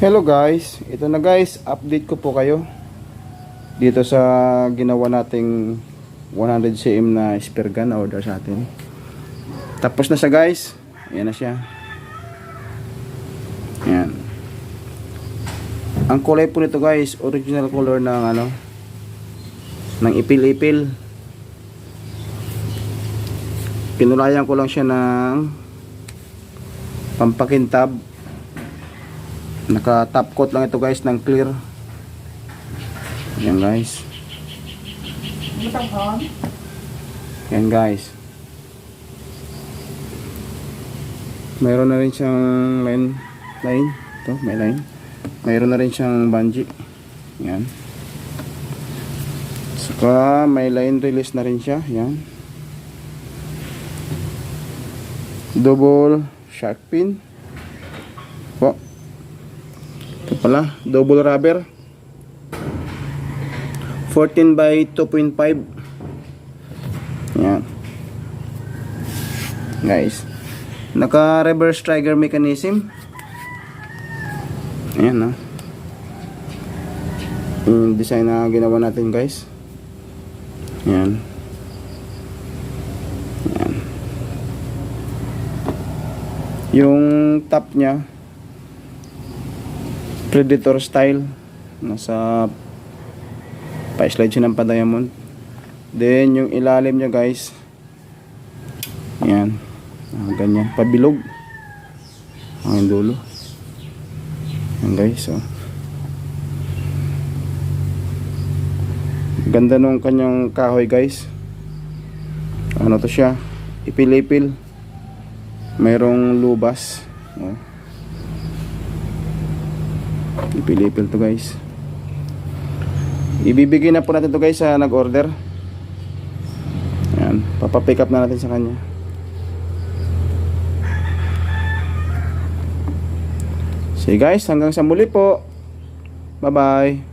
Hello guys, ito na guys, update ko po kayo dito sa ginawa nating 100 cm na spear gun na order sa atin. Tapos na siya guys, ayan na siya. Ayan. Ang kulay po nito guys, original color ng ng ipil-ipil. Pinulayan ko lang siya ng pampakintab. Naka top coat lang ito guys ng clear. Yan guys. Yan guys. Mayroon na rin siyang line. Ito, may line. Mayroon na rin siyang bungee. Yan. Saka may line release na rin siya. Yan. Double shark pin. Po. Ito pala, double rubber 14 by 2.5. Yan guys, naka reverse trigger mechanism. Ayan na yung design na ginawa natin guys. Yan. Yan yung top nya Predator style, nasa pa-slide siya ng pa-diamond. Then yung ilalim niya guys, yan, ganyan, pabilog ang dulo. Yan guys, so ganda nung kanyang kahoy guys. Ano to siya, ipil-ipil, mayroong lubas. Ipil-ipil to guys. Ibibigay na po natin to guys sa nag-order. Yan, papapick up na natin sa kanya. So guys, hanggang sa muli po. Bye bye.